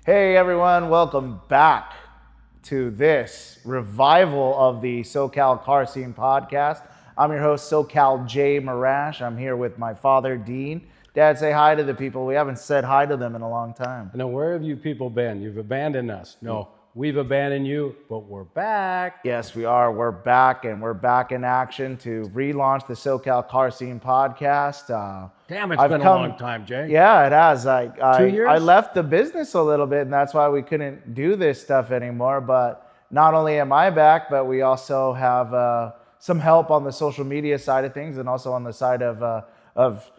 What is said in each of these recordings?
Hey everyone, welcome back to this revival of the SoCal Car Scene podcast. I'm your host, SoCal J Morash. I'm here with my father, Dean. Dad, say hi to the people. We haven't said hi to them in a long time. Now, where have you people been? You've abandoned us. No, we've abandoned you, but we're back. Yes, we are. We're back, and we're back in action to relaunch the SoCal Car Scene podcast. Damn, it's been a long time, Jay. Yeah, it has. 2 years? I left the business a little bit, and that's why we couldn't do this stuff anymore. But not only am I back, but we also have some help on the social media side of things, and also on the side of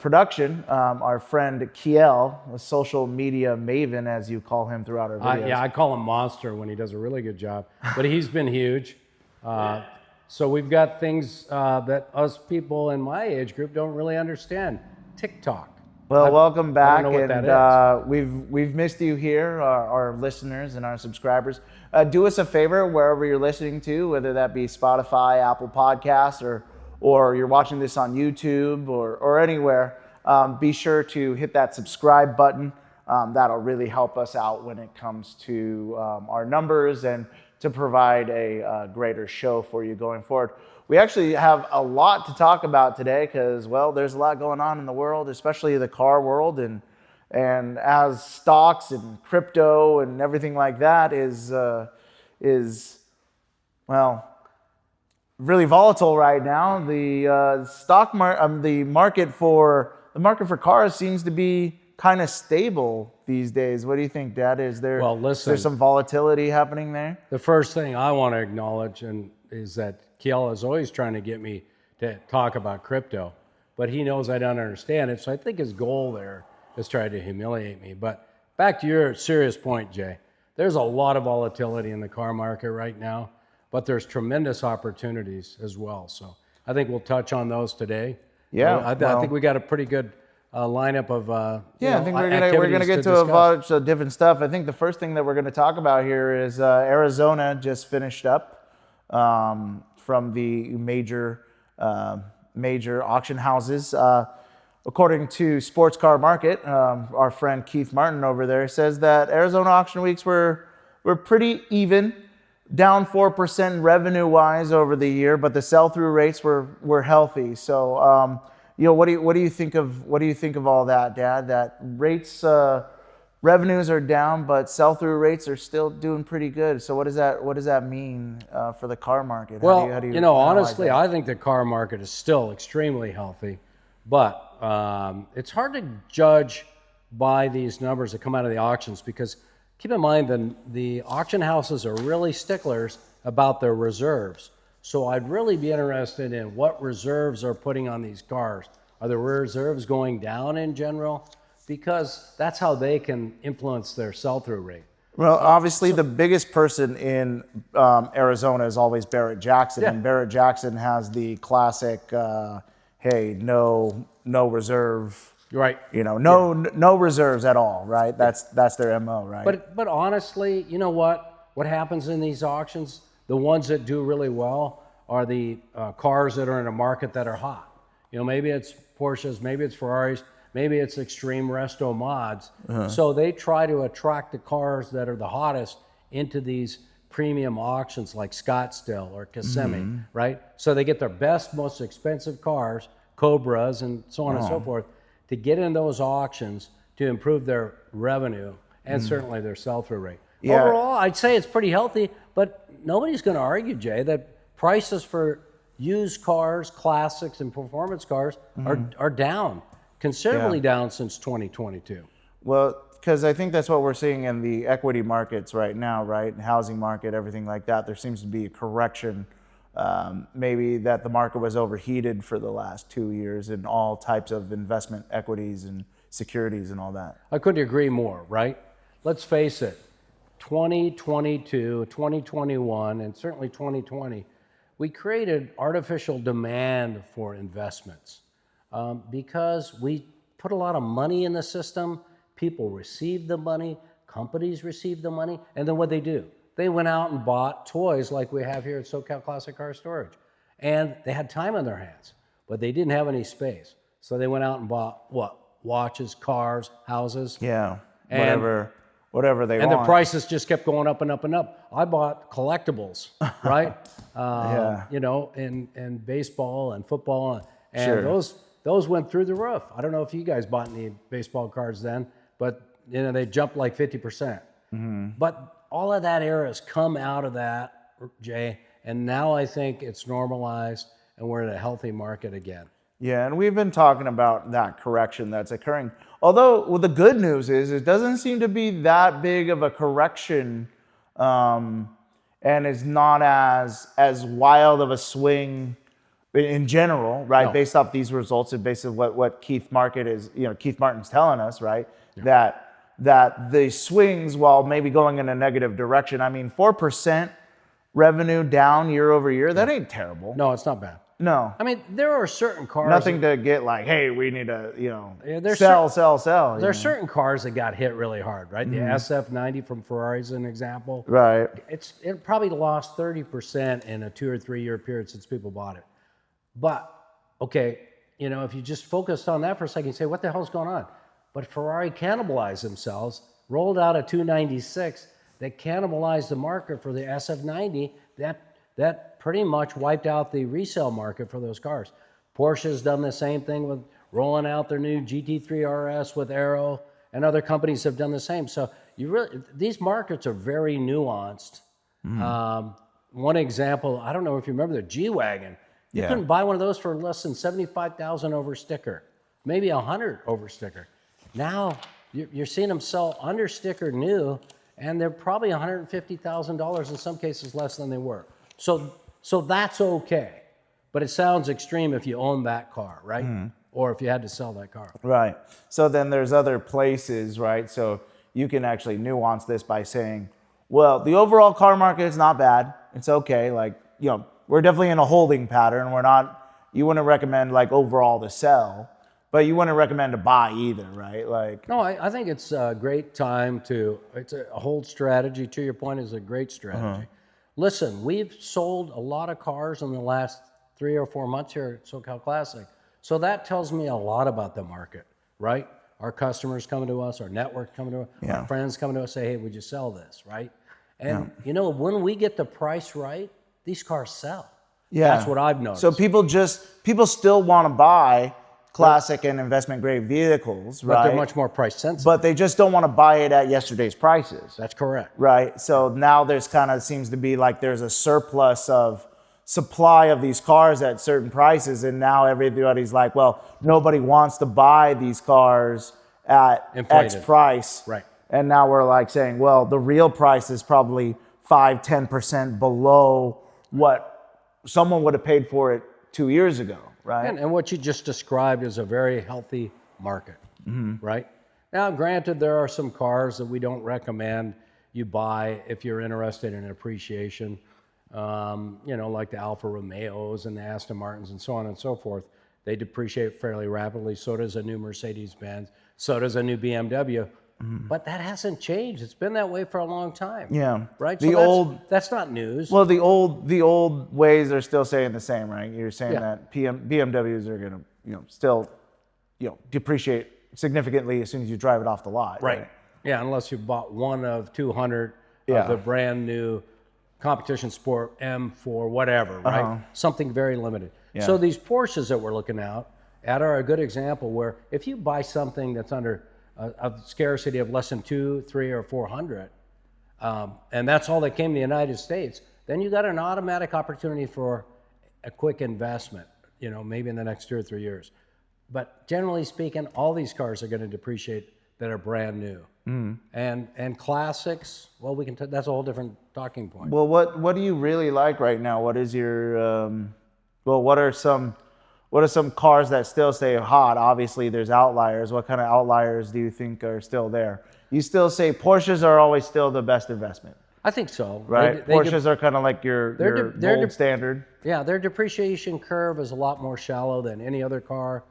production. Our friend Kiel, a social media maven, as you call him throughout our videos. I call him Monster when he does a really good job, but he's been huge. So we've got things that us people in my age group don't really understand. TikTok. Well, welcome back, I don't know what and that we've missed you here, our listeners and our subscribers. Do us a favor wherever you're listening to, whether that be Spotify, Apple Podcasts, or you're watching this on YouTube or anywhere. Be sure to hit that subscribe button. That'll really help us out when it comes to our numbers and to provide a greater show for you going forward. We actually have a lot to talk about today because, well, there's a lot going on in the world, especially the car world, and as stocks and crypto and everything like that is really volatile right now. The market for cars seems to be kind of stable these days. What do you think, Dad? Is there some volatility happening there? The first thing I want to acknowledge is that Kiel is always trying to get me to talk about crypto, but he knows I don't understand it. So I think his goal there is trying to humiliate me. But back to your serious point, Jay. There's a lot of volatility in the car market right now, but there's tremendous opportunities as well. So I think we'll touch on those today. Yeah, I think we got a pretty good lineup of I think we're gonna get to a bunch of different stuff. I think the first thing that we're gonna talk about here is Arizona just finished up from the major auction houses. According to Sports Car Market, our friend Keith Martin over there says that Arizona auction weeks were pretty even, down 4% revenue-wise over the year, but the sell-through rates were healthy. So, what do you think of all that, Dad? That rates, revenues are down, but sell-through rates are still doing pretty good. So, what does that mean for the car market? Well, honestly, I think the car market is still extremely healthy, but it's hard to judge by these numbers that come out of the auctions because keep in mind the auction houses are really sticklers about their reserves. So I'd really be interested in what reserves are putting on these cars. Are the reserves going down in general? Because that's how they can influence their sell-through rate. Well, obviously the biggest person in Arizona is always Barrett-Jackson, and Barrett-Jackson has the classic, hey, no reserve. Right. No reserves at all, right? That's their MO, right? But honestly, you know what? What happens in these auctions, the ones that do really well are the cars that are in a market that are hot. Maybe it's Porsches, maybe it's Ferraris, maybe it's extreme resto mods. So they try to attract the cars that are the hottest into these premium auctions like Scottsdale or Kissimmee, right? So they get their best, most expensive cars, Cobras and so on and so forth, to get in those auctions to improve their revenue and certainly their sell-through rate. Yeah. Overall, I'd say it's pretty healthy, but nobody's going to argue, Jay, that prices for used cars, classics, and performance cars are down, considerably down since 2022. Well, because I think that's what we're seeing in the equity markets right now, right? Housing market, everything like that. There seems to be a correction. Maybe that the market was overheated for the last 2 years in all types of investment equities and securities and all that. I couldn't agree more, right? Let's face it, 2022, 2021, and certainly 2020, we created artificial demand for investments because we put a lot of money in the system. People received the money, companies received the money, and then what they do? They went out and bought toys like we have here at SoCal Classic Car Storage. And they had time on their hands, but they didn't have any space. So they went out and bought what? Watches, cars, houses. Yeah, whatever whatever they and want. the prices just kept going up and up and up. I bought collectibles, right? You know, in baseball and football, and Sure. those went through the roof. I don't know if you guys bought any baseball cards then, but you know, they jumped like 50%. But all of that era has come out of that, Jay, and now I think it's normalized and we're in a healthy market again. Yeah, and we've been talking about that correction that's occurring. Although, well, the good news is it doesn't seem to be that big of a correction, and is not as wild of a swing in general, right? No. Based off these results and based on what Keith Martin's telling us, right? Yeah. That the swings, while maybe going in a negative direction, I mean, 4% revenue down year over year, that ain't terrible. No, it's not bad. No. I mean, there are certain cars. Nothing to get like, hey, we need to, sell. sell. There are certain cars that got hit really hard, right? The SF90 from Ferrari is an example. Right. It probably lost 30% in a 2 or 3 year period since people bought it. But, okay, you know, if you just focused on that for a second, you say, what the hell's going on? But Ferrari cannibalized themselves, rolled out a 296 that cannibalized the market for the SF90. That pretty much wiped out the resale market for those cars. Porsche's done the same thing with rolling out their new GT3 RS with Aero, and other companies have done the same. So these markets are very nuanced. One example, I don't know if you remember the G-Wagon. You couldn't buy one of those for less than $75,000 over sticker, maybe $100 over sticker. Now you're seeing them sell under sticker new, and they're probably $150,000 in some cases less than they were. So that's okay, but it sounds extreme if you own that car, right? Or if you had to sell that car. Right. So then there's other places, right? So you can actually nuance this by saying, well, the overall car market is not bad. It's okay. Like, we're definitely in a holding pattern. You wouldn't recommend like overall to sell, but you wouldn't recommend to buy either, right? Like, no, I think it's a great time it's a hold strategy. To your point, is a great strategy. Listen, we've sold a lot of cars in the last 3 or 4 months here at SoCal Classic. So that tells me a lot about the market, right? Our customers coming to us, our network coming to us, our friends coming to us, say, hey, would you sell this, right? And, when we get the price right, these cars sell. Yeah. That's what I've noticed. So people still want to buy classic and investment grade vehicles, right? But they're much more price sensitive. But they just don't want to buy it at yesterday's prices. That's correct. Right. So now seems to be like there's a surplus of supply of these cars at certain prices, and now everybody's like, well, nobody wants to buy these cars at inflated X price. Right. And now we're like saying, well, the real price is probably 5-10% below what someone would have paid for it 2 years ago. Right. And what you just described is a very healthy market, right? Now, granted, there are some cars that we don't recommend you buy if you're interested in appreciation, like the Alfa Romeos and the Aston Martins and so on and so forth. They depreciate fairly rapidly. So does a new Mercedes-Benz. So does a new BMW. But that hasn't changed. It's been that way for a long time. Yeah. Right? That's not news. Well, the old ways are still staying the same, right? You're saying that BMWs are going to, still, depreciate significantly as soon as you drive it off the lot. Right. Yeah, unless you bought one of 200 of the brand new competition sport M4 whatever, right? Something very limited. Yeah. So these Porsches that we're looking at are a good example where if you buy something that's under a scarcity of less than 2, 3, or 400, and that's all that came to the United States, then you got an automatic opportunity for a quick investment, maybe in the next 2 or 3 years. But generally speaking, all these cars are going to depreciate that are brand new. And classics, well, that's a whole different talking point. Well, what do you really like right now? What is your what are some cars that still stay hot? Obviously, there's outliers. What kind of outliers do you think are still there? You still say Porsches are always still the best investment. I think so. Right? Porsches are kind of like your gold standard. Yeah, their depreciation curve is a lot more shallow than any other car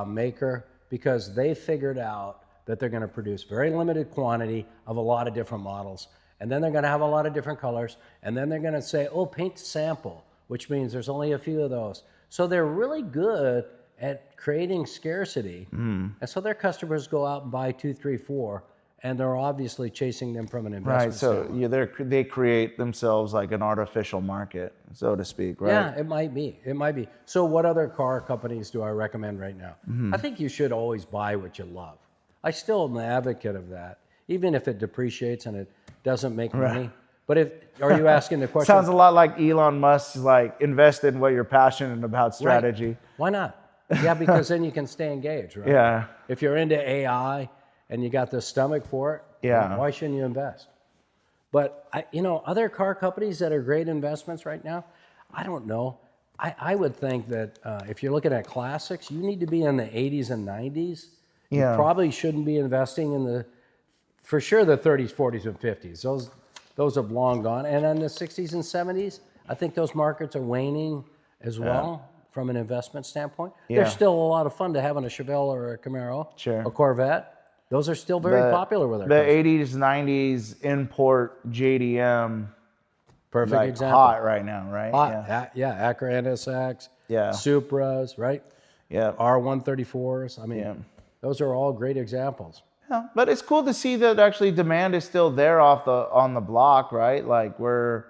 maker because they figured out that they're going to produce very limited quantity of a lot of different models. And then they're going to have a lot of different colors. And then they're going to say, paint to sample, which means there's only a few of those. So they're really good at creating scarcity. And so their customers go out and buy 2, 3, 4, and they're obviously chasing them from an investment Right. So standpoint. they create themselves like an artificial market, so to speak, right? Yeah, it might be. It might be. So what other car companies do I recommend right now? I think you should always buy what you love. I still am an advocate of that, even if it depreciates and it doesn't make money. But are you asking the question? Sounds a lot like Elon Musk's like invest in what you're passionate about strategy. Right. Why not? Yeah, because then you can stay engaged, right? Yeah. If you're into AI and you got the stomach for it, Yeah. why shouldn't you invest? But other car companies that are great investments right now, I don't know. I would think that if you're looking at classics, you need to be in the 80s and 90s. Yeah. You probably shouldn't be investing in for sure the 30s, 40s, and 50s. Those have long gone. And in the 60s and 70s, I think those markets are waning as well from an investment standpoint. Yeah. There's still a lot of fun to have in a Chevelle or a Camaro, a Corvette. Those are still very popular with our customers. 80s, 90s import JDM. Perfect like example. hot right now, right? Hot, yeah. Acura NSX, Supras, right? Yeah. R134s. I mean, those are all great examples. Yeah, but it's cool to see that actually demand is still there on the block, right? Like we're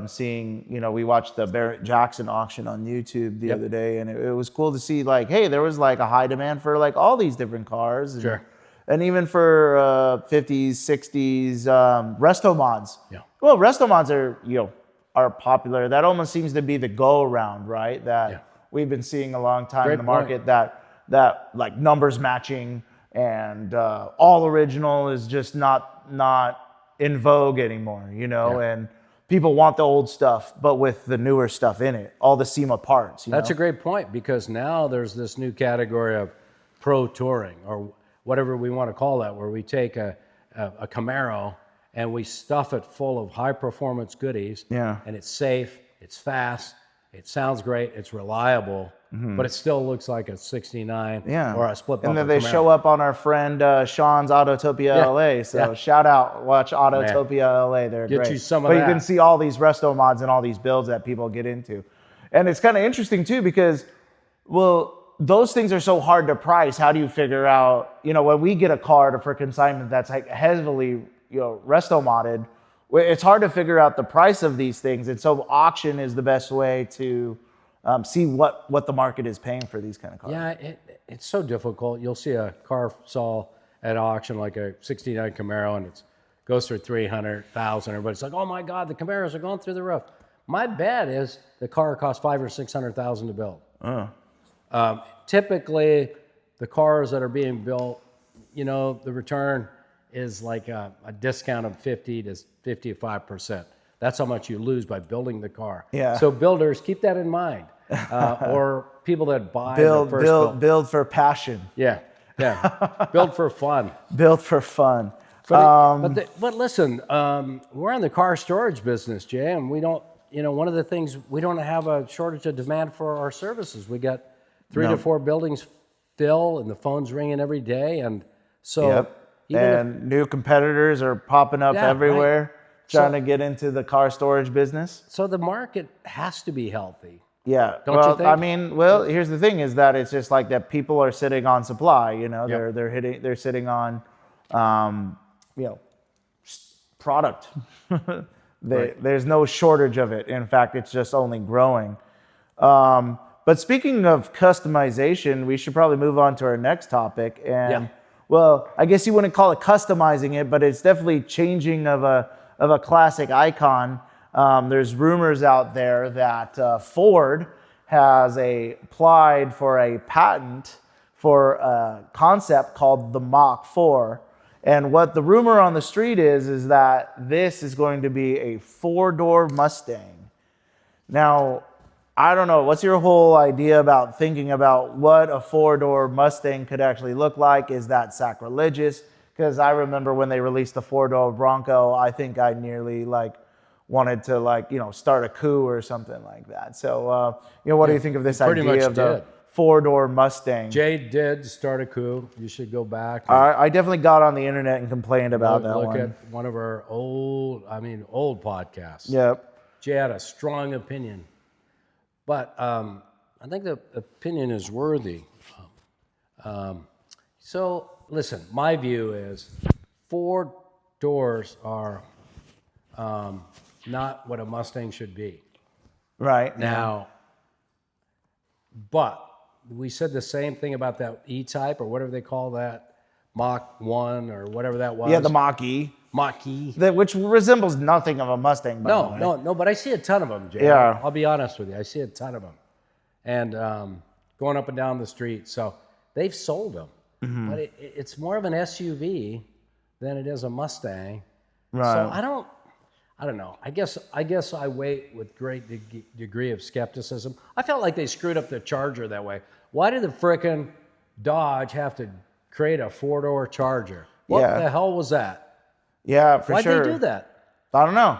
seeing, we watched the Barrett-Jackson auction on YouTube the other day, and it was cool to see like, hey, there was like a high demand for like all these different cars. Sure. And even for 50s, 60s resto mods. Yeah. Well, resto mods are popular. That almost seems to be the go around, right? That we've been seeing a long time in the market. That like numbers matching and all original is just not in vogue anymore, and people want the old stuff, but with the newer stuff in it, all the SEMA parts. That's a great point, because now there's this new category of pro touring, or whatever we want to call that, where we take a Camaro and we stuff it full of high performance goodies. Yeah. And it's safe, it's fast, it sounds great, it's reliable, but it still looks like a 69 or a split bumper And then they Camaro. show up on our friend Sean's Autotopia LA. So shout out, watch Autotopia LA. They're Get great. you some of but that. You can see all these resto mods and all these builds that people get into. And it's kind of interesting too, because, those things are so hard to price. How do you figure out, when we get a car for consignment that's like heavily, resto modded, it's hard to figure out the price of these things. And so auction is the best way to see what the market is paying for these kind of cars. Yeah, it's so difficult. You'll see a car sell at auction like a 69 Camaro, and it goes for $300,000. Everybody's like, oh my God, the Camaros are going through the roof. My bet is the car costs $500,000 or $600,000 to build. Typically, the cars that are being built, the return is like a discount of 50 to 55%. That's how much you lose by building the car. Yeah. So builders, keep that in mind. Or people that buy their first build for passion. Yeah. Build for fun. Build for fun. But listen, we're in the car storage business, Jay, and we don't. One of the things, we don't have a shortage of demand for our services. We got 3 to 4 buildings fill, and the phone's ringing every day, and so. And new competitors are popping up everywhere. Right. Trying to get into the car storage business. So the market has to be healthy. Yeah. Don't you think? I mean, here's the thing: is that it's just like that people are sitting on supply. They're sitting on, product. There's no shortage of it. In fact, it's just only growing. But speaking of customization, we should probably move on to our next topic. And I guess you wouldn't call it customizing it, but it's definitely changing of a classic icon. There's rumors out there that Ford has applied for a patent for a concept called the Mach 4. And what the rumor on the street is that this is going to be a 4-door Mustang. Now, I don't know, what's your whole idea about thinking about what a 4-door Mustang could actually look like? Is that sacrilegious? Because I remember when they released the 4-door Bronco, I think I nearly wanted to start a coup or something like that. So, what do you think of this idea of the 4-door Mustang? Jay did start a coup. You should go back. I definitely got on the internet and complained about that one. Look at one of our old podcasts. Yep. Jay had a strong opinion. But I think the opinion is worthy. So listen, my view is 4 doors are not what a Mustang should be. Right. Now, but we said the same thing about that E-Type or whatever they call that, Mach 1 or whatever that was. Yeah, the Mach-E. Mach-E. Which resembles nothing of a Mustang, by the way. No, but I see a ton of them, Jay. Yeah. I'll be honest with you. I see a ton of them. And going up and down the street. So they've sold them. Mm-hmm. But it's more of an SUV than it is a Mustang. Right. So I don't know. I guess I wait with great degree of skepticism. I felt like they screwed up the Charger that way. Why did the frickin' Dodge have to create a 4-door Charger? What the hell was that? Yeah, for sure. Why'd they do that? I don't know.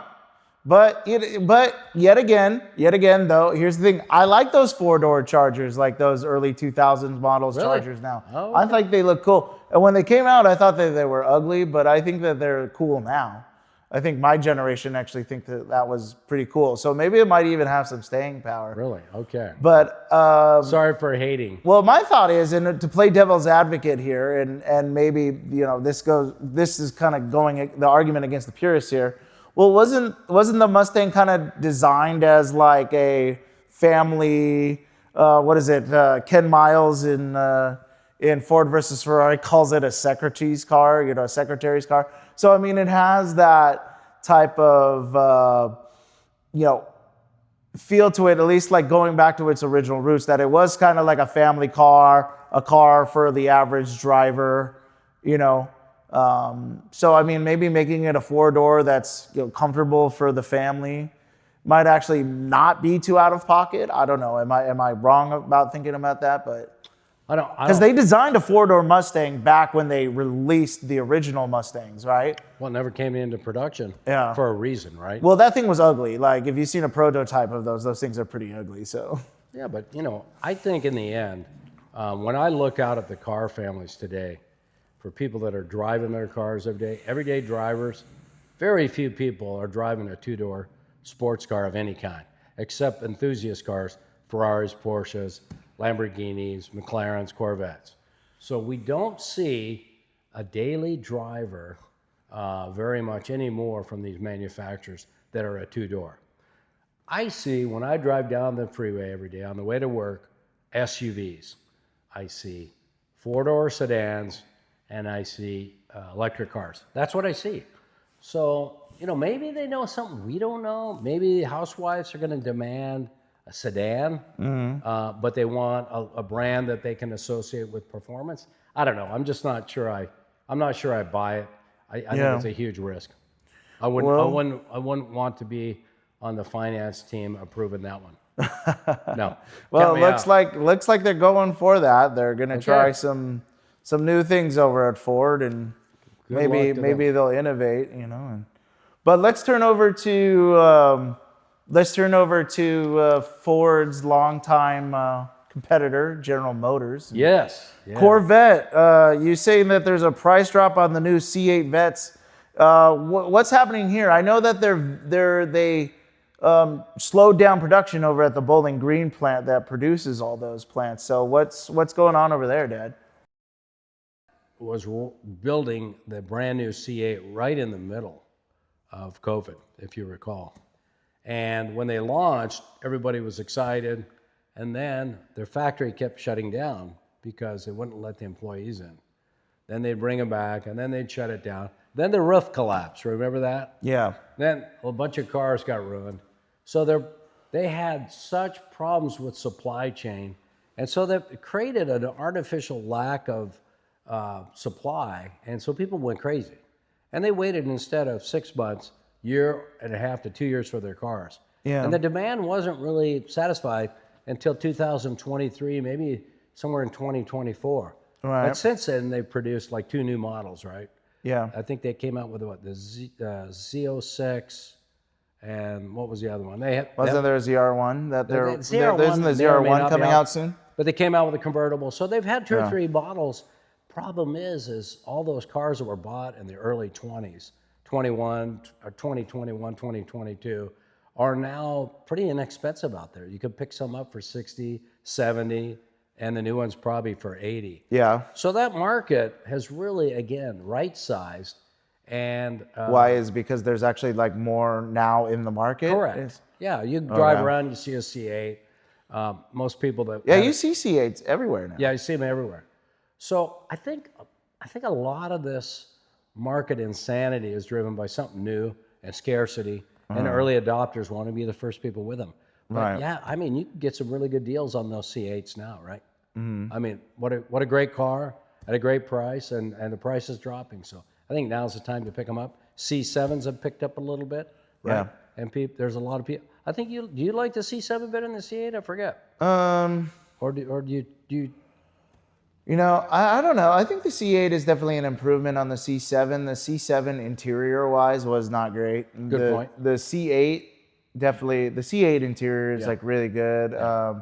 But yet again, though, here's the thing. I like those 4-door Chargers, like those early 2000s models Chargers now. Oh, okay. I think they look cool. And when they came out, I thought that they were ugly, but I think that they're cool now. I think my generation actually think that was pretty cool. So maybe it might even have some staying power. Really? Okay. But sorry for hating. Well, my thought is, and to play devil's advocate here, and maybe this is kind of going the argument against the purists here. Well, wasn't the Mustang kind of designed as like a family? Ken Miles in Ford versus Ferrari calls it a secretary's car, a secretary's car. So, I mean, it has that type of, feel to it, at least like going back to its original roots, that it was kind of like a family car, a car for the average driver, So, I mean, maybe making it a 4-door that's comfortable for the family might actually not be too out of pocket. I don't know. Am I wrong about thinking about that? But I don't. Because they designed a 4-door Mustang back when they released the original Mustangs, right? Well, it never came into production. Yeah. For a reason, right? Well, that thing was ugly. Like, if you've seen a prototype of those things are pretty ugly. So. Yeah, but I think in the end, when I look out at the car families today, for people that are driving their cars every day, everyday drivers, very few people are driving a 2-door sports car of any kind, except enthusiast cars, Ferraris, Porsches, Lamborghinis, McLarens, Corvettes. So we don't see a daily driver very much anymore from these manufacturers that are a 2-door. I see, when I drive down the freeway every day on the way to work, SUVs. I see 4-door sedans, and I see electric cars. That's what I see. So, maybe they know something we don't know. Maybe housewives are going to demand a sedan, but they want a brand that they can associate with performance. I don't know. I'm just not sure. I'm not sure I buy it. I think it's a huge risk. I wouldn't want to be on the finance team approving that one. No. Well, it looks like they're going for that. They're going to try some new things over at Ford, and maybe they'll innovate. But let's turn over to. Ford's longtime competitor, General Motors. Yes. Yeah. Corvette, you saying that there's a price drop on the new C8 Vets. What's happening here? I know that they slowed down production over at the Bowling Green plant that produces all those plants. So what's going on over there, Dad? Was building the brand new C8 right in the middle of COVID, if you recall. And when they launched, everybody was excited. And then their factory kept shutting down because they wouldn't let the employees in. Then they'd bring them back, and then they'd shut it down. Then the roof collapsed. Remember that? Yeah. Then a bunch of cars got ruined. So they had such problems with supply chain. And so that created an artificial lack of supply. And so people went crazy. And they waited, instead of 6 months, 1.5 to 2 years for their cars. Yeah. And the demand wasn't really satisfied until 2023, maybe somewhere in 2024. Right. But since then, they've produced like 2 new models, right? Yeah. I think they came out with the Z06, and what was the other one? Wasn't there a ZR1 that isn't the may or may ZR1 not coming be out soon? But they came out with a convertible. So they've had 2 or 3 models. Problem is all those cars that were bought in the early 20s, 2021, 2022, are now pretty inexpensive out there. You could pick some up for 60, 70, and the new one's probably for 80. Yeah. So that market has really, again, right-sized. And why is because there's actually like more now in the market? correct. Yeah, you drive around, you see a C8. Most people that you see C8s everywhere now. yeah, you see them everywhere. So I think a lot of this market insanity is driven by something new and scarcity, and early adopters want to be the first people with them. But Right. yeah, I mean, you can get some really good deals on those C8s now, right? I mean, what a great car at a great price, and the price is dropping. So I think now's the time to pick them up. C7s have picked up a little bit, right? Yeah. And there's a lot of people. I think do you like the C7 better than the C8? I forget. Or do you? You know, I don't know. I think the C8 is definitely an improvement on the C7. The C7 interior-wise was not great. Good point. The C8 definitely. The C8 interior is like really good. Yeah.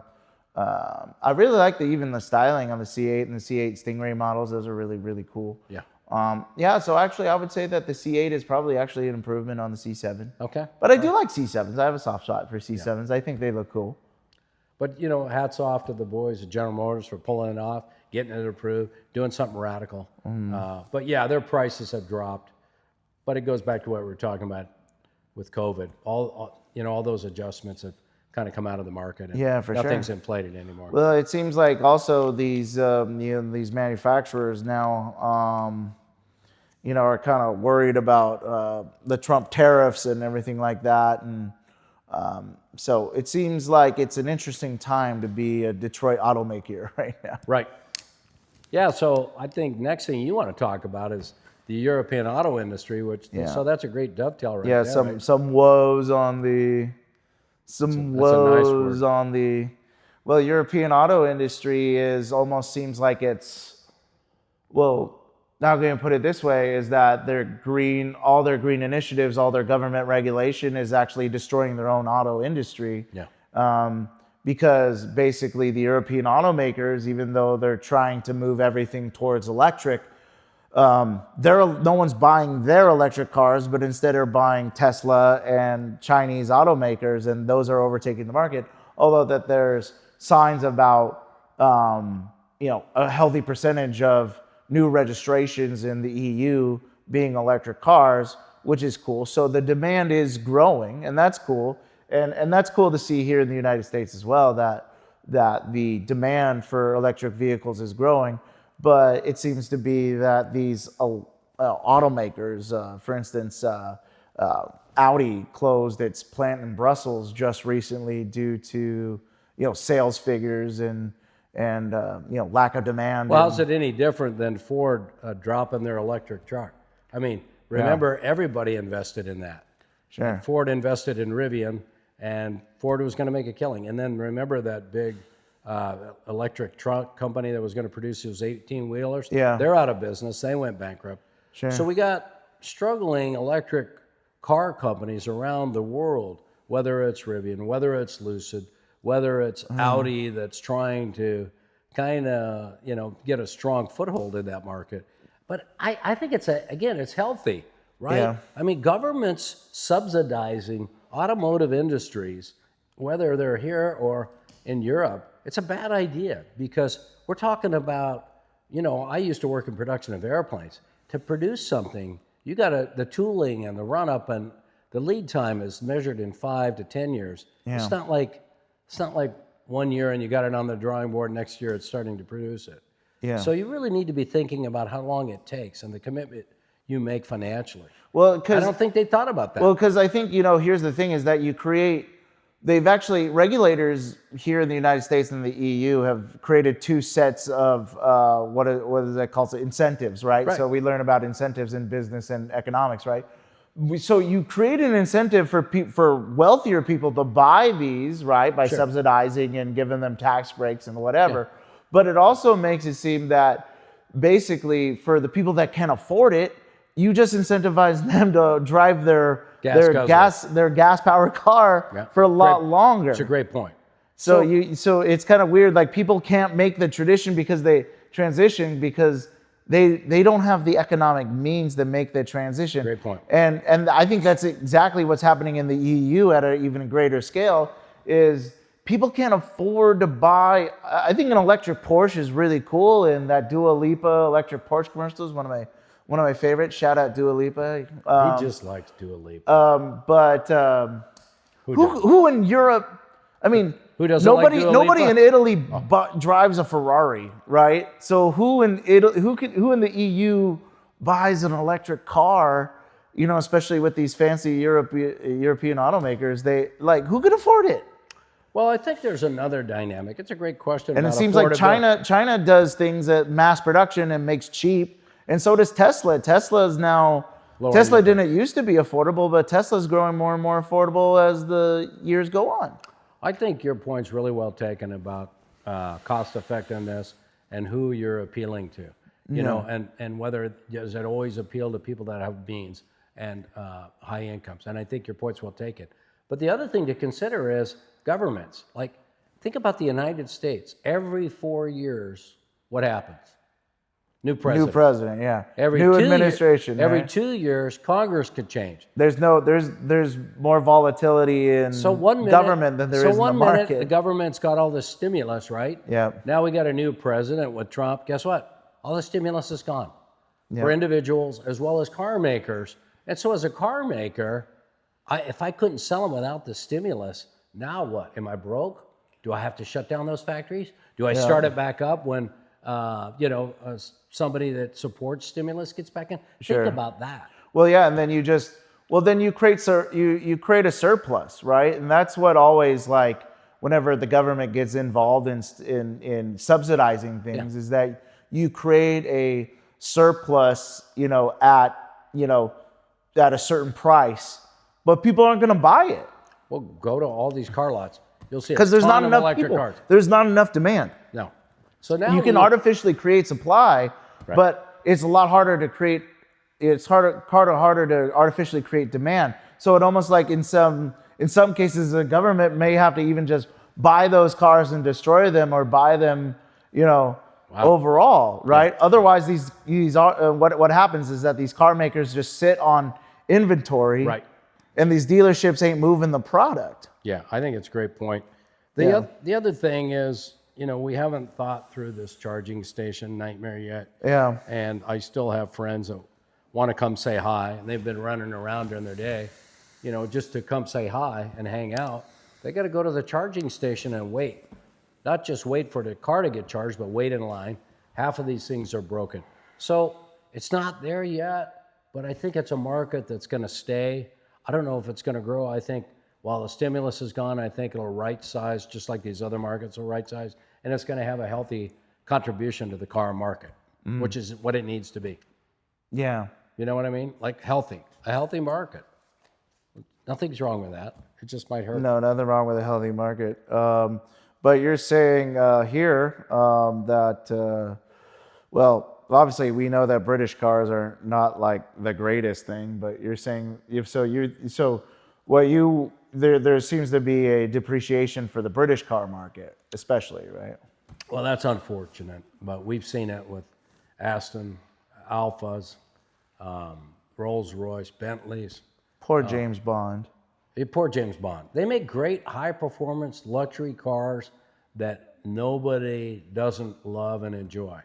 I really like even the styling on the C8 and the C8 Stingray models. Those are really, really cool. Yeah. So actually I would say that the C8 is probably actually an improvement on the C7. Okay. But I do like C7s. I have a soft spot for C7s. Yeah. I think they look cool. But, you know, hats off to the boys at General Motors for pulling it off, getting it approved, doing something radical. But yeah, their prices have dropped. But it goes back to what we were talking about with COVID. All those adjustments have kind of come out of the market. And yeah, for nothing's sure. inflated anymore. Well, it seems like also these these manufacturers now are kind of worried about the Trump tariffs and everything like that, and so it seems like it's an interesting time to be a Detroit automaker right now. Right. Yeah. So I think next thing you want to talk about is the European auto industry, so that's a great dovetail right there. Yeah. Right? Some woes on the. Well, European auto industry almost seems like it's, well, now I'm going to put it this way, is that all their green initiatives, all their government regulation is actually destroying their own auto industry. Yeah. Because basically the European automakers, even though they're trying to move everything towards electric, no one's buying their electric cars, but instead are buying Tesla and Chinese automakers, and those are overtaking the market. Although that there's signs about a healthy percentage of new registrations in the EU being electric cars, which is cool. So the demand is growing, and that's cool. And that's cool to see here in the United States as well, that the demand for electric vehicles is growing. But it seems to be that these automakers, for instance, Audi closed its plant in Brussels just recently due to sales figures and lack of demand. Well, how's it any different than Ford dropping their electric truck? I mean, remember everybody invested in that. Sure. And Ford invested in Rivian, and Ford was going to make a killing. And then remember that big electric truck company that was going to produce those 18-wheelers? Yeah. They're out of business. They went bankrupt. Sure. So we got struggling electric car companies around the world, whether it's Rivian, whether it's Lucid, whether it's Audi that's trying to kind of, get a strong foothold in that market. But I think it's healthy, right? Yeah. I mean, governments subsidizing automotive industries, whether they're here or in Europe, it's a bad idea, because we're talking about, I used to work in production of airplanes. To produce something, you got the tooling and the run-up and the lead time is measured in 5 to 10 years. Yeah. It's not like 1 year and you got it on the drawing board, next year it's starting to produce it. Yeah. So you really need to be thinking about how long it takes and the commitment you make financially. Well, I don't think they thought about that. Well, because I think, here's the thing is that regulators here in the United States and the EU have created 2 sets of what is that called? Incentives, right? Right. So we learn about incentives in business and economics, right? So you create an incentive for wealthier people to buy these, right, by subsidizing and giving them tax breaks and whatever. Yeah. But it also makes it seem that basically for the people that can't afford it, you just incentivize them to drive their gas powered car for a lot longer. It's a great point. So it's kind of weird. Like, people can't make the tradition because they transition because they don't have the economic means to make the transition. Great point. And I think that's exactly what's happening in the EU at an even greater scale. Is people can't afford to buy. I think an electric Porsche is really cool, and that Dua Lipa electric Porsche commercial is one of my favorites. Shout out Dua Lipa. He just likes Dua Lipa. Who in Europe? I mean, who doesn't nobody like Dua nobody Lipa? in Italy drives a Ferrari, right? So who in the EU buys an electric car? You know, especially with these fancy European automakers, who can afford it? Well, I think there's another dynamic. It's a great question. And it seems like China does things at mass production and makes cheap, and so does Tesla. Tesla didn't used to be affordable, but Tesla's growing more and more affordable as the years go on. I think your point's really well taken about cost effectiveness and who you're appealing to. You know, and whether does it always appeal to people that have means and high incomes. And I think your point's well taken. But the other thing to consider is governments. Like, think about the United States. Every 4 years, what happens? New president. New president, yeah. New administration. Every 2 years, Congress could change. There's more volatility in government than there is in the market. Minute, the government's got all this stimulus, right? Yeah. Now we got a new president with Trump. Guess what? All the stimulus is gone for individuals as well as car makers. And so as a car maker, if I couldn't sell them without the stimulus, now what? Am I broke? Do I have to shut down those factories? Do I start it back up when somebody that supports stimulus gets back in? Sure. Think about that. Well, yeah, and then you create a surplus, right? And that's what always, like, whenever the government gets involved in subsidizing things, is that you create a surplus, at a certain price, but people aren't going to buy it. Well, go to all these car lots. You'll see because there's not enough electric people. Cars. There's not enough demand. No. So now you can artificially create supply, but it's a lot harder to create. It's harder to artificially create demand. So it almost like in some cases, the government may have to even just buy those cars and destroy them, or buy them, overall, right? Yeah. Otherwise, what happens is that these car makers just sit on inventory, right? And these dealerships ain't moving the product. Yeah, I think it's a great point. The other thing is, we haven't thought through this charging station nightmare yet. Yeah. And I still have friends that want to come say hi, and they've been running around during their day, just to come say hi and hang out. They got to go to the charging station and wait. Not just wait for the car to get charged, but wait in line. Half of these things are broken. So it's not there yet, but I think it's a market that's going to stay. I don't know if it's going to grow. I think while the stimulus is gone, I think it'll right size, just like these other markets will right size, and it's going to have a healthy contribution to the car market, which is what it needs to be. Yeah. You know what I mean? Like a healthy market. Nothing's wrong with that. It just might hurt. No, nothing wrong with a healthy market. But you're saying here that, obviously we know that British cars are not like the greatest thing, but you're saying there seems to be a depreciation for the British car market, especially, right? Well, that's unfortunate, but we've seen it with Aston, Alphas, Rolls-Royce, Bentleys. Poor James Bond. Poor James Bond. They make great high-performance luxury cars that nobody doesn't love and enjoy.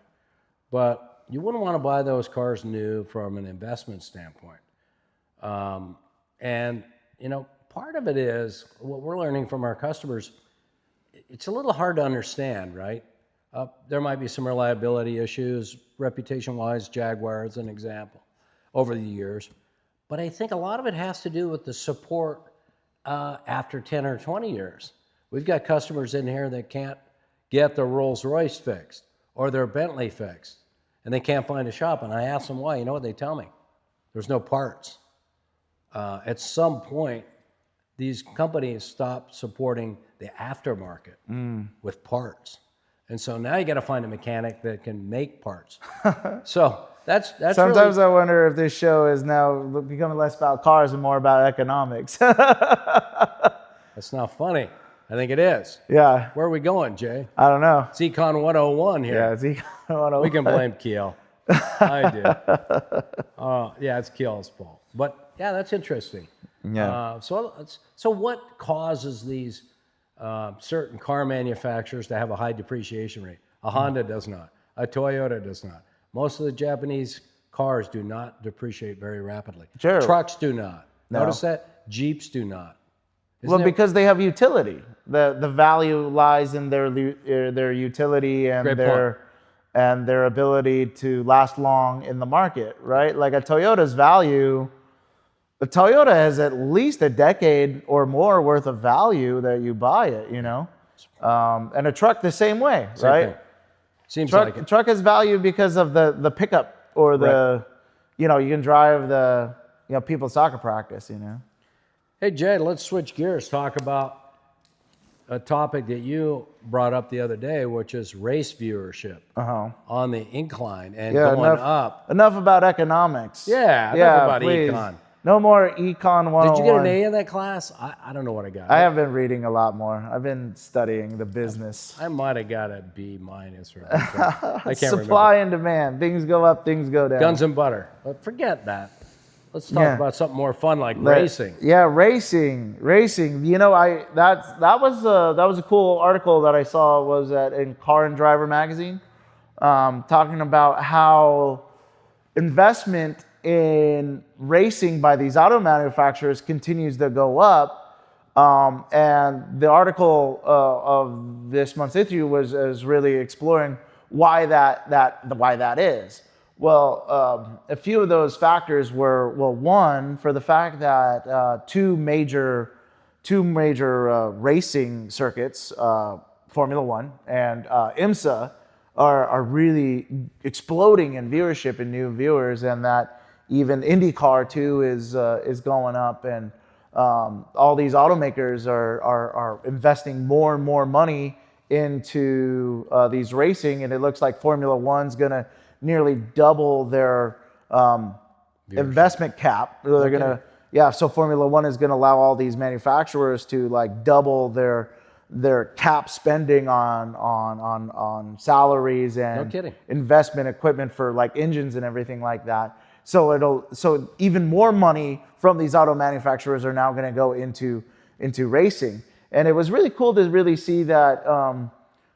But you wouldn't want to buy those cars new from an investment standpoint. Part of it is what we're learning from our customers. It's a little hard to understand, right? There might be some reliability issues, reputation-wise. Jaguar is an example over the years. But I think a lot of it has to do with the support after 10 or 20 years. We've got customers in here that can't get their Rolls-Royce fixed or their Bentley fixed, and they can't find a shop. And I ask them why. You know what they tell me? There's no parts. At some point, these companies stop supporting the aftermarket with parts. And so now you got to find a mechanic that can make parts. So that's sometimes I wonder if this show is now becoming less about cars and more about economics. That's not funny. I think it is. Yeah. Where are we going, Jay? I don't know. It's Econ 101 here. Yeah, it's Econ 101. We can blame Keel. I do. It's Keel's fault. But yeah, that's interesting. Yeah. So what causes these certain car manufacturers that have a high depreciation rate. A Honda does not. A Toyota does not. Most of the Japanese cars do not depreciate very rapidly. Sure. Trucks do not. No. Notice that? Jeeps do not. Well, because they have utility. The value lies in their utility and their ability to last long in the market, right? Like a Toyota's value, the Toyota has at least a decade or more worth of value that you buy it, you know? And a truck the same way, right? Thing. Seems truck, like it. Truck has value because of the pickup or the, you know, you can drive the, you know, people's soccer practice, you know? Hey, Jay, let's switch gears, talk about a topic that you brought up the other day, which is race viewership on the incline and going up. Enough about economics. Yeah, enough about please. econ. No more econ 101. Did you get an A in that class? I don't know what I got. I have been reading a lot more. I've been studying the business. I might have got a B- or I can't Supply remember. and demand. Things go up, things go down. Guns and butter. But forget that. Let's talk about something more fun like racing. Yeah, racing. You know, that was a cool article that I saw was in Car and Driver magazine, talking about how investment in racing by these auto manufacturers continues to go up. And the article of this month's issue was really exploring why that is. Well, a few of those factors were, well, one, for the fact that two major racing circuits, Formula 1 and IMSA, are really exploding in viewership and new viewers, and that even IndyCar too is going up, and all these automakers are investing more and more money into these racing, and it looks like Formula 1's gonna nearly double their investment cap. They're gonna, so Formula 1 is gonna allow all these manufacturers to like double their cap spending on salaries and investment equipment for like engines and everything like that. So even more money from these auto manufacturers are now gonna go into racing. And it was really cool to really see that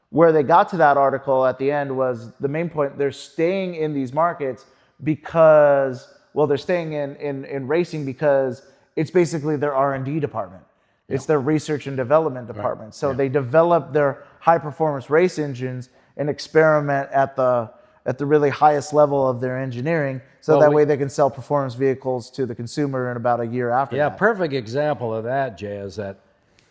where they got to that article at the end was the main point. They're staying in these markets because, well, they're staying in racing because it's basically their R&D department. Yep. It's their research and development department. Right. So they develop their high performance race engines and experiment at the really highest level of their engineering. So that way they can sell performance vehicles to the consumer in about a year after that. Yeah, perfect example of that, Jay, is that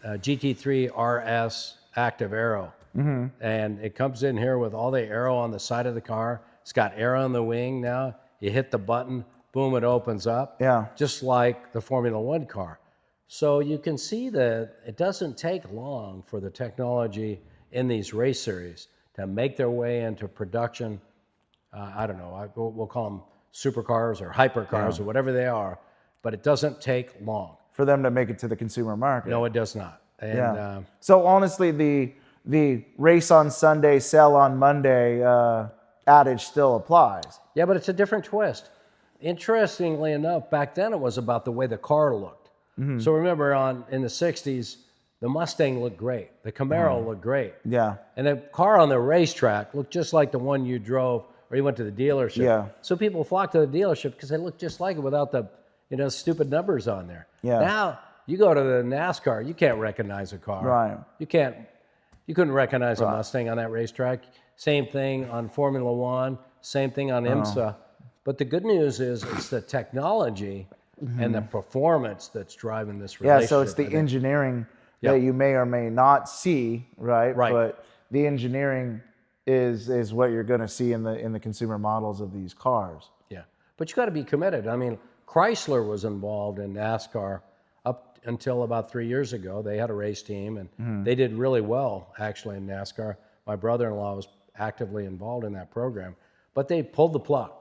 GT3 RS Active Aero. Mm-hmm. And it comes in here with all the aero on the side of the car. It's got aero on the wing now. You hit the button, boom, it opens up. Yeah. Just like the Formula 1 car. So you can see that it doesn't take long for the technology in these race series to make their way into production. I don't know, we'll call them supercars or hypercars or whatever they are, but it doesn't take long. For them to make it to the consumer market. No, it does not. And, so honestly, the race on Sunday, sell on Monday adage still applies. Yeah, but it's a different twist. Interestingly enough, back then it was about the way the car looked. Mm-hmm. So remember in the 60s, the Mustang looked great. The Camaro looked great. Yeah. And the car on the racetrack looked just like the one you drove or you went to the dealership. Yeah. So people flocked to the dealership because they looked just like it without the stupid numbers on there. Yeah. Now you go to the NASCAR, you can't recognize a car. Right. You couldn't recognize a Mustang on that racetrack. Same thing on Formula 1, same thing on IMSA. But the good news is it's the technology and the performance that's driving this relationship. Yeah, so it's the engineering that you may or may not see, right? Right. But the engineering is what you're going to see in the consumer models of these cars. Yeah, but you got to be committed. I mean, Chrysler was involved in NASCAR up until about 3 years ago. They had a race team, and they did really well, actually, in NASCAR. My brother-in-law was actively involved in that program. But they pulled the plug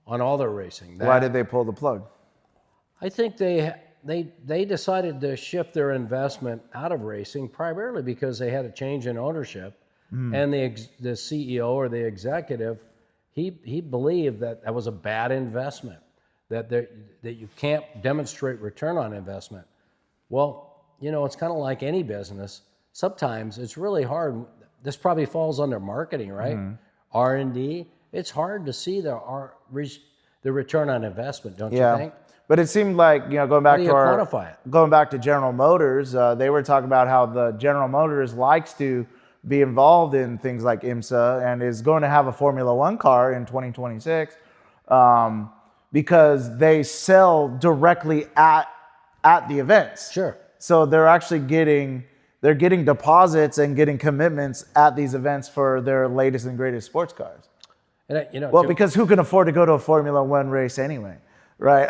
on all their racing. Why did they pull the plug? I think they decided to shift their investment out of racing primarily because they had a change in ownership. And the CEO or the executive, he believed that was a bad investment, that you can't demonstrate return on investment. Well, it's kind of like any business. sometimes it's really hard. This probably falls under marketing, right? R&D. It's hard to see the return on investment, don't you think? But it seemed like, going back to quantify it? Going back to General Motors, they were talking about how the General Motors likes to be involved in things like IMSA and is going to have a Formula 1 car in 2026 because they sell directly at the events. Sure. So they're actually getting deposits and getting commitments at these events for their latest and greatest sports cars. And because who can afford to go to a Formula 1 race anyway? Right.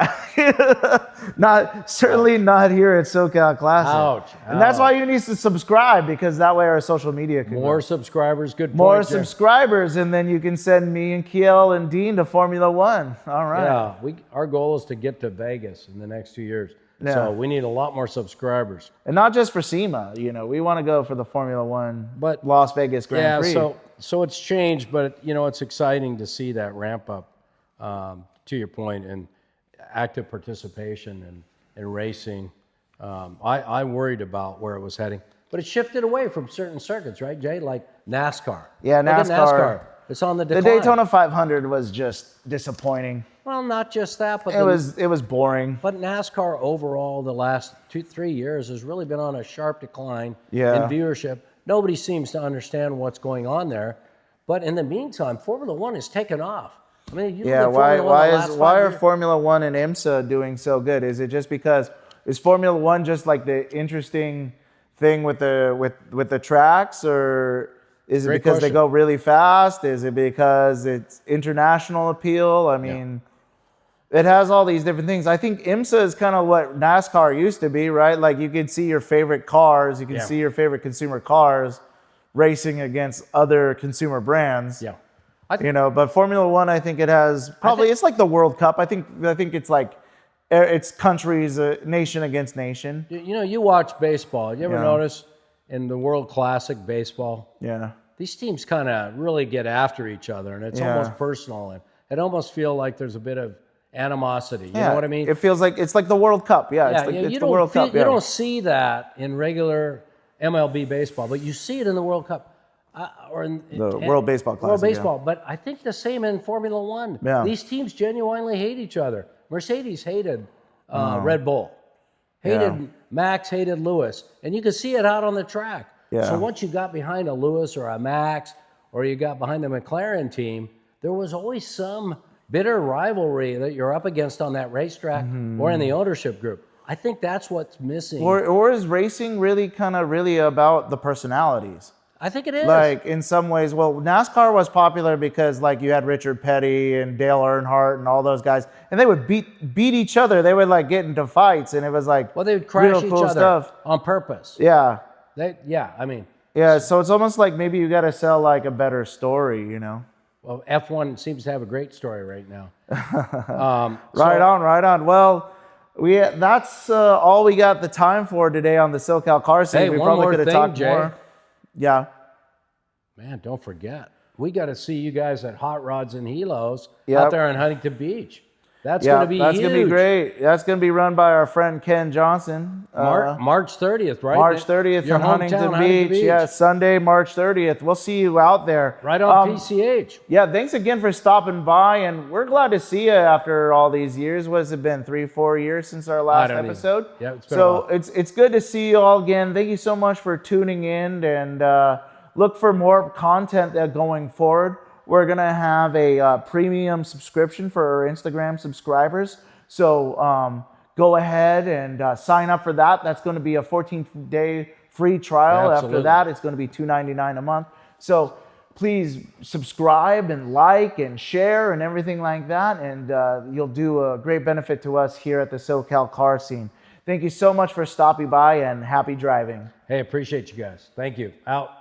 Certainly not here at SoCal Classic. Ouch. And that's why you need to subscribe, because that way our social media can more grow. subscribers. Good point. More subscribers, and then you can send me and Kiel and Dean to Formula 1. All right. Yeah. Our goal is to get to Vegas in the next 2 years. Yeah. So we need a lot more subscribers. And not just for SEMA. We want to go for the Formula 1 Las Vegas Grand Prix. So it's changed, but it's exciting to see that ramp up. To your point, and active participation in racing. I worried about where it was heading, but it shifted away from certain circuits, right, Jay? Like NASCAR. Yeah, NASCAR. It's on the decline. The Daytona 500 was just disappointing. Well, not just that, but it was boring. But NASCAR overall, the last 2-3 years, has really been on a sharp decline in viewership. Nobody seems to understand what's going on there. But in the meantime, Formula 1 has taken off. I mean, why are Formula 1 and IMSA doing so good? Is it just because is Formula 1 just like the interesting thing with the tracks, or is it because they go really fast? Is it because it's international appeal? I mean, it has all these different things. I think IMSA is kind of what NASCAR used to be, right? Like you can see your favorite cars, you can see your favorite consumer cars racing against other consumer brands. Yeah. But Formula 1, I think it has it's like the World Cup. I think it's like it's countries, nation against nation. You watch baseball. You ever notice in the World Classic baseball? Yeah. These teams kind of really get after each other, and it's almost personal, and it almost feels like there's a bit of animosity. You know what I mean? It feels like it's like the World Cup. Yeah, it's the World Cup. You don't see that in regular MLB baseball, but you see it in the World Cup. Or in the World Baseball Classic. World Baseball, but I think the same in Formula 1. Yeah. These teams genuinely hate each other. Mercedes hated Red Bull, hated Max, hated Lewis, and you could see it out on the track. Yeah. So once you got behind a Lewis or a Max, or you got behind the McLaren team, there was always some bitter rivalry that you're up against on that racetrack or in the ownership group. I think that's what's missing. Or is racing really about the personalities? I think it is. Like in some ways, NASCAR was popular because like you had Richard Petty and Dale Earnhardt and all those guys, and they would beat each other. They would like get into fights, and it was like they would crash each other stuff on purpose. Yeah. So it's almost like maybe you got to sell like a better story, Well, F1 seems to have a great story right now. Right on. Well, that's all we got the time for today on the SoCal Car Scene. Hey, we one probably more could have thing, talked Jay. more. Yeah. Man, don't forget. We got to see you guys at Hot Rods and Helos out there in Huntington Beach. That's going to be huge. That's going to be great. That's going to be run by our friend Ken Johnson. March 30th, right? March 30th in Huntington Beach. Yeah, Sunday, March 30th. We'll see you out there. Right on PCH. Yeah, thanks again for stopping by, and we're glad to see you after all these years. What has it been, 3-4 years since our last episode? Yeah, it's been a while. It's good to see you all again. Thank you so much for tuning in, and look for more content going forward. We're going to have a premium subscription for our Instagram subscribers. So go ahead and sign up for that. That's going to be a 14-day free trial. Absolutely. After that, it's going to be $2.99 a month. So please subscribe and like and share and everything like that. And you'll do a great benefit to us here at the SoCal Car Scene. Thank you so much for stopping by, and happy driving. Hey, appreciate you guys. Thank you. Out.